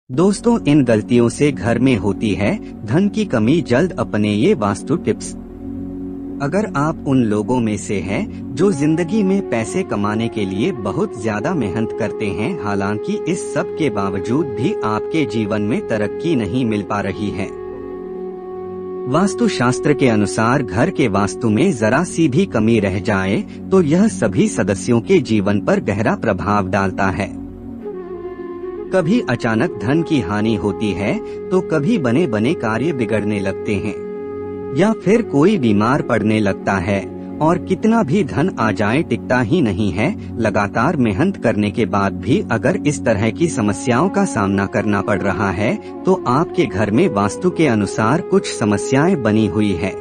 दोस्तों, इन गलतियों से घर में होती है धन की कमी। जल्द अपने ये वास्तु टिप्स। अगर आप उन लोगों में से हैं जो जिंदगी में पैसे कमाने के लिए बहुत ज्यादा मेहनत करते हैं, हालांकि इस सब के बावजूद भी आपके जीवन में तरक्की नहीं मिल पा रही है। वास्तु शास्त्र के अनुसार घर के वास्तु में जरा सी भी कमी रह जाए तो यह सभी सदस्यों के जीवन पर गहरा प्रभाव डालता है। कभी अचानक धन की हानि होती है तो कभी बने बने कार्य बिगड़ने लगते हैं या फिर कोई बीमार पड़ने लगता है, और कितना भी धन आ जाए टिकता ही नहीं है। लगातार मेहनत करने के बाद भी अगर इस तरह की समस्याओं का सामना करना पड़ रहा है तो आपके घर में वास्तु के अनुसार कुछ समस्याएं बनी हुई है।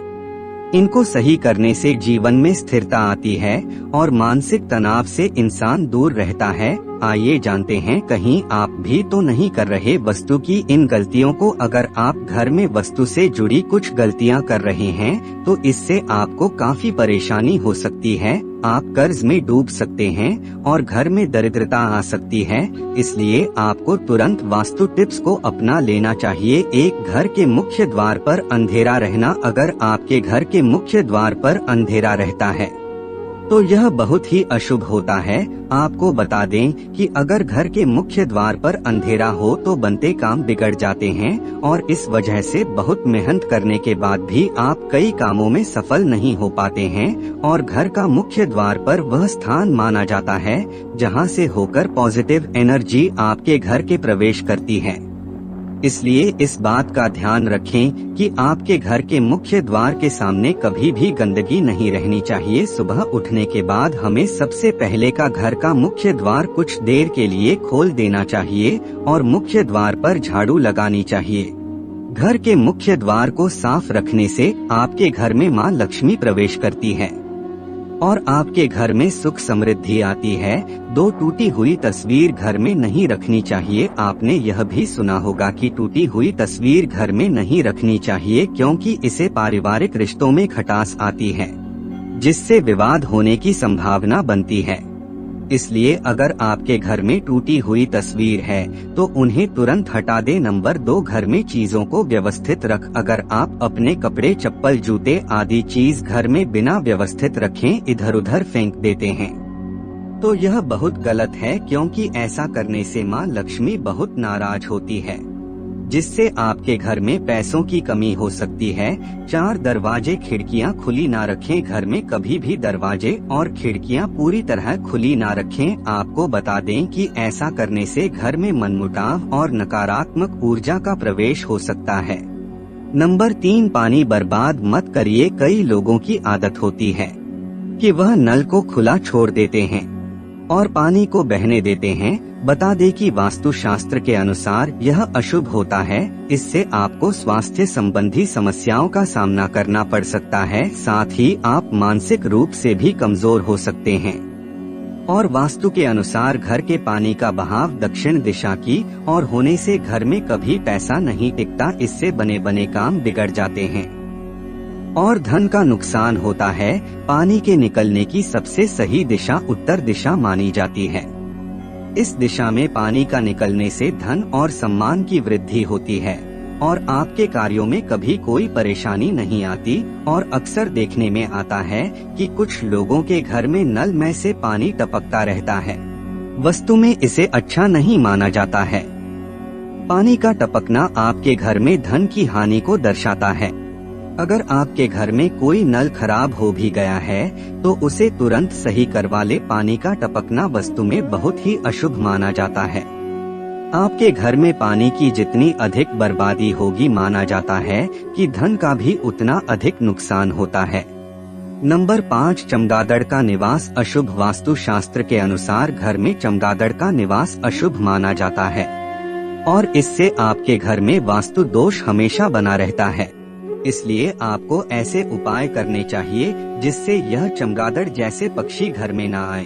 इनको सही करने से जीवन में स्थिरता आती है और मानसिक तनाव से इंसान दूर रहता है। आइए जानते हैं, कहीं आप भी तो नहीं कर रहे वस्तु की इन गलतियों को। अगर आप घर में वस्तु से जुड़ी कुछ गलतियां कर रहे हैं तो इससे आपको काफी परेशानी हो सकती है। आप कर्ज में डूब सकते हैं और घर में दरिद्रता आ सकती है। इसलिए आपको तुरंत वास्तु टिप्स को अपना लेना चाहिए। एक, घर के मुख्य द्वार पर अंधेरा रहना। अगर आपके घर के मुख्य द्वार पर अंधेरा रहता है तो यह बहुत ही अशुभ होता है। आपको बता दें कि अगर घर के मुख्य द्वार पर अंधेरा हो तो बनते काम बिगड़ जाते हैं और इस वजह से बहुत मेहनत करने के बाद भी आप कई कामों में सफल नहीं हो पाते हैं। और घर का मुख्य द्वार पर वह स्थान माना जाता है जहां से होकर पॉजिटिव एनर्जी आपके घर के प्रवेश करती है। इसलिए इस बात का ध्यान रखें कि आपके घर के मुख्य द्वार के सामने कभी भी गंदगी नहीं रहनी चाहिए। सुबह उठने के बाद हमें सबसे पहले का घर का मुख्य द्वार कुछ देर के लिए खोल देना चाहिए और मुख्य द्वार पर झाड़ू लगानी चाहिए। घर के मुख्य द्वार को साफ रखने से आपके घर में मां लक्ष्मी प्रवेश करती है और आपके घर में सुख समृद्धि आती है। 2, टूटी हुई तस्वीर घर में नहीं रखनी चाहिए। आपने यह भी सुना होगा कि टूटी हुई तस्वीर घर में नहीं रखनी चाहिए क्योंकि इसे पारिवारिक रिश्तों में खटास आती है जिससे विवाद होने की संभावना बनती है। इसलिए अगर आपके घर में टूटी हुई तस्वीर है तो उन्हें तुरंत हटा दें। नंबर 2, घर में चीजों को व्यवस्थित रख। अगर आप अपने कपड़े, चप्पल, जूते आदि चीज घर में बिना व्यवस्थित रखें इधर उधर फेंक देते हैं तो यह बहुत गलत है, क्योंकि ऐसा करने से मां लक्ष्मी बहुत नाराज होती है जिससे आपके घर में पैसों की कमी हो सकती है। 4, दरवाजे खिड़कियां खुली ना रखें। घर में कभी भी दरवाजे और खिड़कियां पूरी तरह खुली ना रखें। आपको बता दें कि ऐसा करने से घर में मनमुटाव और नकारात्मक ऊर्जा का प्रवेश हो सकता है। नंबर 3, पानी बर्बाद मत करिए। कई लोगों की आदत होती है कि वह नल को खुला छोड़ देते हैं और पानी को बहने देते हैं। बता दें कि वास्तु शास्त्र के अनुसार यह अशुभ होता है। इससे आपको स्वास्थ्य संबंधी समस्याओं का सामना करना पड़ सकता है। साथ ही आप मानसिक रूप से भी कमजोर हो सकते हैं। और वास्तु के अनुसार घर के पानी का बहाव दक्षिण दिशा की ओर होने से घर में कभी पैसा नहीं टिकता। इससे बने बने काम बिगड़ जाते हैं और धन का नुकसान होता है। पानी के निकलने की सबसे सही दिशा उत्तर दिशा मानी जाती है। इस दिशा में पानी का निकलने से धन और सम्मान की वृद्धि होती है और आपके कार्यों में कभी कोई परेशानी नहीं आती। और अक्सर देखने में आता है कि कुछ लोगों के घर में नल में से पानी टपकता रहता है। वास्तु में इसे अच्छा नहीं माना जाता है। पानी का टपकना आपके घर में धन की हानि को दर्शाता है। अगर आपके घर में कोई नल खराब हो भी गया है तो उसे तुरंत सही करवा ले। पानी का टपकना वास्तु में बहुत ही अशुभ माना जाता है। आपके घर में पानी की जितनी अधिक बर्बादी होगी, माना जाता है कि धन का भी उतना अधिक नुकसान होता है। नंबर 5, चमगादड़ का निवास अशुभ। वास्तु शास्त्र के अनुसार घर में चमगादड़ का निवास अशुभ माना जाता है और इससे आपके घर में वास्तु दोष हमेशा बना रहता है। इसलिए आपको ऐसे उपाय करने चाहिए जिससे यह चमगादड़ जैसे पक्षी घर में ना आए।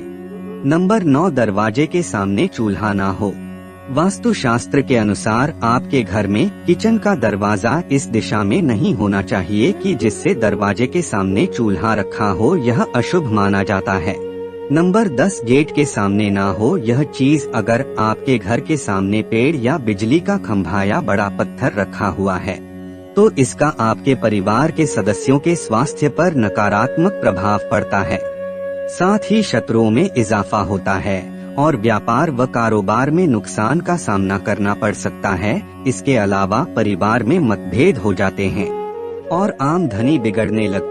नंबर 9, दरवाजे के सामने चूल्हा ना हो। वास्तु शास्त्र के अनुसार आपके घर में किचन का दरवाजा इस दिशा में नहीं होना चाहिए कि जिससे दरवाजे के सामने चूल्हा रखा हो। यह अशुभ माना जाता है। नंबर 10, गेट के सामने ना हो यह चीज। अगर आपके घर के सामने पेड़ या बिजली का खंभा या बड़ा पत्थर रखा हुआ है तो इसका आपके परिवार के सदस्यों के स्वास्थ्य पर नकारात्मक प्रभाव पड़ता है। साथ ही शत्रुओं में इजाफा होता है और व्यापार व कारोबार में नुकसान का सामना करना पड़ सकता है। इसके अलावा परिवार में मतभेद हो जाते हैं और आम धनी बिगड़ने लगते